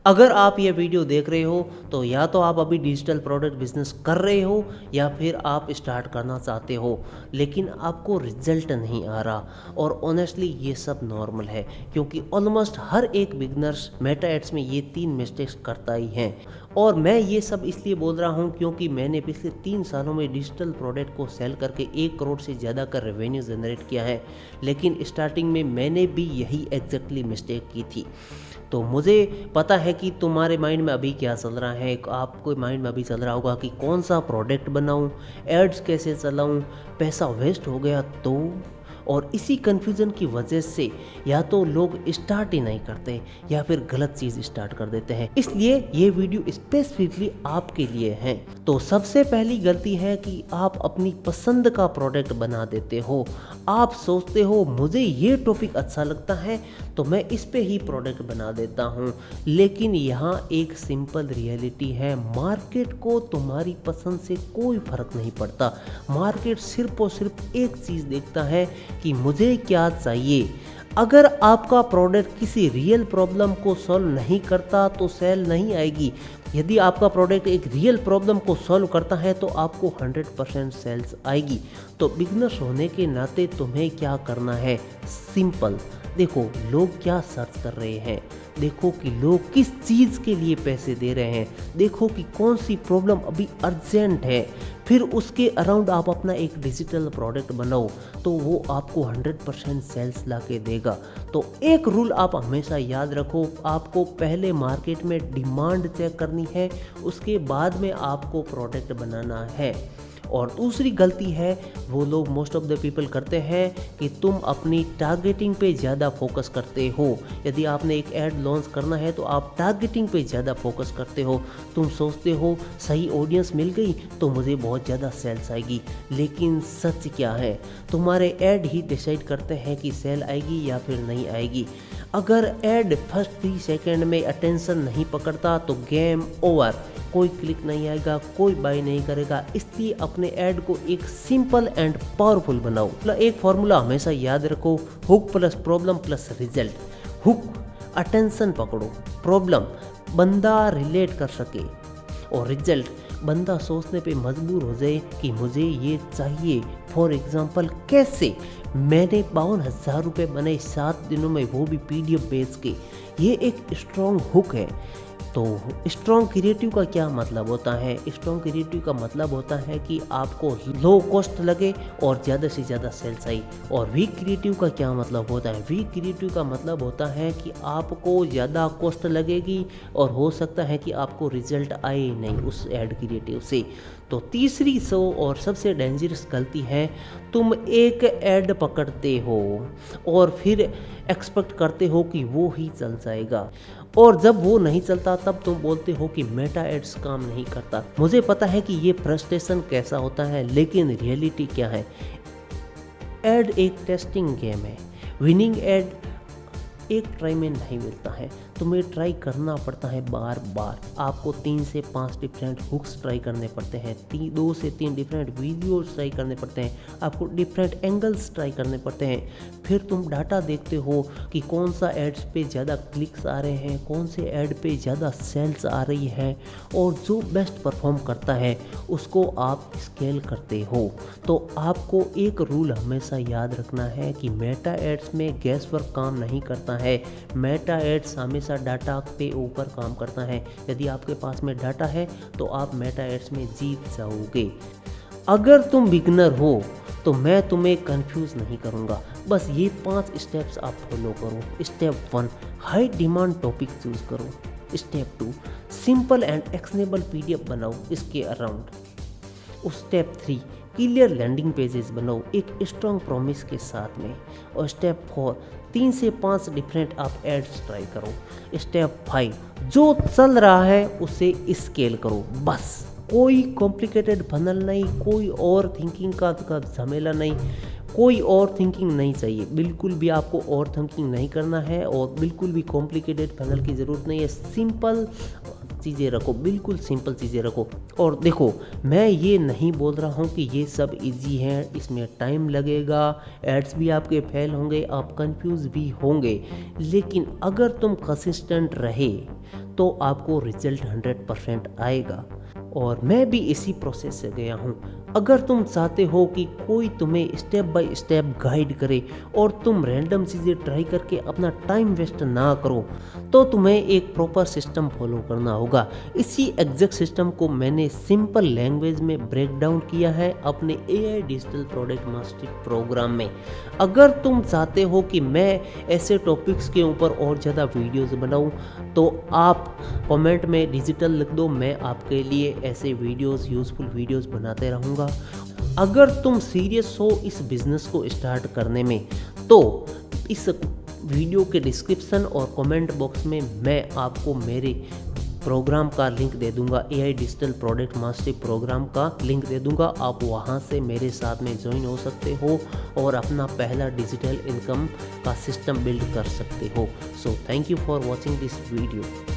अगर आप ये वीडियो देख रहे हो तो या तो आप अभी डिजिटल प्रोडक्ट बिजनेस कर रहे हो या फिर आप स्टार्ट करना चाहते हो, लेकिन आपको रिजल्ट नहीं आ रहा। और ऑनेस्टली ये सब नॉर्मल है, क्योंकि ऑलमोस्ट हर एक बिगनर्स मेटा एड्स में ये 3 मिस्टेक्स करता ही है। और मैं ये सब इसलिए बोल रहा हूँ क्योंकि मैंने पिछले 3 सालों में डिजिटल प्रोडक्ट को सेल करके 1 करोड़ से ज़्यादा का रेवेन्यू जनरेट किया है। लेकिन स्टार्टिंग में मैंने भी यही एग्जैक्टली मिस्टेक की थी। तो मुझे पता है कि तुम्हारे माइंड में अभी क्या चल रहा है। आपको माइंड में अभी चल रहा होगा कि कौन सा प्रोडक्ट बनाऊं, एड्स कैसे चलाऊं, पैसा वेस्ट हो गया तो। और इसी कन्फ्यूज़न की वजह से या तो लोग स्टार्ट ही नहीं करते या फिर गलत चीज़ स्टार्ट कर देते हैं। इसलिए ये वीडियो स्पेसिफिकली आपके लिए है। तो सबसे पहली गलती है कि आप अपनी पसंद का प्रोडक्ट बना देते हो। आप सोचते हो मुझे ये टॉपिक अच्छा लगता है तो मैं इस पे ही प्रोडक्ट बना देता हूँ। लेकिन यहाँ एक सिंपल रियलिटी है, मार्केट को तुम्हारी पसंद से कोई फर्क नहीं पड़ता। मार्केट सिर्फ और सिर्फ एक चीज़ देखता है कि मुझे क्या चाहिए। अगर आपका प्रोडक्ट किसी रियल प्रॉब्लम को सॉल्व नहीं करता तो सेल नहीं आएगी। यदि आपका प्रोडक्ट एक रियल प्रॉब्लम को सॉल्व करता है तो आपको 100% सेल्स आएगी। तो बिगनर्स होने के नाते तुम्हें क्या करना है, सिंपल। देखो लोग क्या सर्च कर रहे हैं, देखो कि लोग किस चीज़ के लिए पैसे दे रहे हैं, देखो कि कौन सी प्रॉब्लम अभी अर्जेंट है, फिर उसके अराउंड आप अपना एक डिजिटल प्रोडक्ट बनाओ तो वो आपको 100% सेल्स ला के देगा। तो एक रूल आप हमेशा याद रखो, आपको पहले मार्केट में डिमांड चेक करनी है, उसके बाद में आपको प्रोडक्ट बनाना है। और दूसरी गलती है वो लोग मोस्ट ऑफ द पीपल करते हैं कि तुम अपनी टारगेटिंग पे ज़्यादा फोकस करते हो। यदि आपने एक ऐड लॉन्च करना है तो आप टारगेटिंग पे ज़्यादा फोकस करते हो। तुम सोचते हो सही ऑडियंस मिल गई तो मुझे बहुत ज़्यादा सेल्स आएगी। लेकिन सच क्या है, तुम्हारे ऐड ही डिसाइड करते हैं कि सेल आएगी या फिर नहीं आएगी। अगर ऐड फर्स्ट 3 सेकेंड में अटेंशन नहीं पकड़ता तो गेम ओवर, कोई क्लिक नहीं आएगा, कोई बाय नहीं करेगा। इसलिए अपने ऐड को एक सिंपल एंड पावरफुल बनाओ। एक फॉर्मूला हमेशा याद रखो, hook plus problem plus result. Hook attention पकड़ो, प्रॉब्लम बंदा रिलेट कर सके, और रिजल्ट बंदा सोचने पे मजबूर हो जाए कि मुझे ये चाहिए। फॉर एग्जाम्पल कैसे, मैंने 52,000 रुपये बनाए 7 दिनों में, वो भी PDF बेच के। ये एक स्ट्रॉन्ग हुक है। तो स्ट्रॉन्ग क्रिएटिव का क्या मतलब होता है, स्ट्रॉन्ग क्रिएटिव का मतलब होता है कि आपको लो कॉस्ट लगे और ज़्यादा से ज़्यादा सेल्स आई। और वीक क्रिएटिव का क्या मतलब होता है, वीक क्रिएटिव का मतलब होता है कि आपको ज़्यादा कॉस्ट लगेगी और हो सकता है कि आपको रिजल्ट आए नहीं उस ऐड क्रिएटिव से। तो तीसरी और सबसे डेंजरस गलती है, तुम एक ऐड पकड़ते हो और फिर एक्सपेक्ट करते हो कि वो ही चल जाएगा, और जब वो नहीं चलता तब तुम बोलते हो कि मेटा एड्स काम नहीं करता। मुझे पता है कि ये फ्रस्ट्रेशन कैसा होता है, लेकिन रियलिटी क्या है, एड एक टेस्टिंग गेम है। विनिंग एड एक ट्राई में नहीं मिलता है, तुम्हें ट्राई करना पड़ता है बार बार। आपको 3 से 5 डिफरेंट हुक्स ट्राई करने पड़ते हैं, 2 से 3 डिफरेंट वीडियोस ट्राई करने पड़ते हैं, आपको डिफरेंट एंगल्स ट्राई करने पड़ते हैं। फिर तुम डाटा देखते हो कि कौन सा एड्स पे ज़्यादा क्लिक्स आ रहे हैं, कौन से ऐड पे ज़्यादा सेल्स आ रही है, और जो बेस्ट परफॉर्म करता है उसको आप स्केल करते हो। तो आपको एक रूल हमेशा याद रखना है कि मेटा एड्स में गैस वर्क काम नहीं करता है। मेटा एड्स हमेशा डाटा पे ऊपर काम करता है। यदि आपके पास में डाटा है तो आप मेटा एड्स में जीत जाओगे। अगर तुम बिगनर हो तो मैं तुम्हें कंफ्यूज नहीं करूंगा, बस ये 5 स्टेप्स आप फॉलो करो। Step 1, high demand topic choose करो। Step 2, simple and actionable PDF बनाओ इसके around. Step 3, clear landing pages बनाओ एक स्ट्रॉन्ग प्रॉमिस के साथ में। और स्टेप 4, 3 से 5 डिफरेंट आप एड्स ट्राई करो। स्टेप 5, जो चल रहा है उसे स्केल करो। बस कोई कॉम्प्लिकेटेड फनल नहीं, कोई और थिंकिंग का झमेला नहीं, कोई और थिंकिंग नहीं चाहिए। बिल्कुल भी आपको और थिंकिंग नहीं करना है और बिल्कुल भी कॉम्प्लिकेटेड फनल की ज़रूरत नहीं है। सिंपल चीज़ें रखो, बिल्कुल सिंपल चीज़ें रखो। और देखो, मैं ये नहीं बोल रहा हूँ कि ये सब इजी है, इसमें टाइम लगेगा, एड्स भी आपके फेल होंगे, आप कंफ्यूज भी होंगे, लेकिन अगर तुम कंसिस्टेंट रहे तो आपको रिजल्ट 100% आएगा। और मैं भी इसी प्रोसेस से गया हूँ। अगर तुम चाहते हो कि कोई तुम्हें स्टेप बाय स्टेप गाइड करे और तुम रैंडम चीज़ें ट्राई करके अपना टाइम वेस्ट ना करो, तो तुम्हें एक प्रॉपर सिस्टम फॉलो करना होगा। इसी एग्जैक्ट सिस्टम को मैंने सिंपल लैंग्वेज में ब्रेक डाउन किया है अपने AI digital product mastery program में। अगर तुम चाहते हो कि मैं ऐसे टॉपिक्स के ऊपर और ज़्यादा वीडियोस बनाऊं, तो आप कमेंट में डिजिटल लिख दो, मैं आपके लिए ऐसे वीडियोस, यूज़फुल वीडियोस बनाते रहूँगा। अगर तुम सीरियस हो इस बिज़नेस को स्टार्ट करने में, तो इस वीडियो के डिस्क्रिप्शन और कमेंट बॉक्स में मैं आपको मेरे प्रोग्राम का लिंक दे दूंगा, AI digital product mastery program का लिंक दे दूंगा। आप वहां से मेरे साथ में ज्वाइन हो सकते हो और अपना पहला डिजिटल इनकम का सिस्टम बिल्ड कर सकते हो। So thank you for watching this video.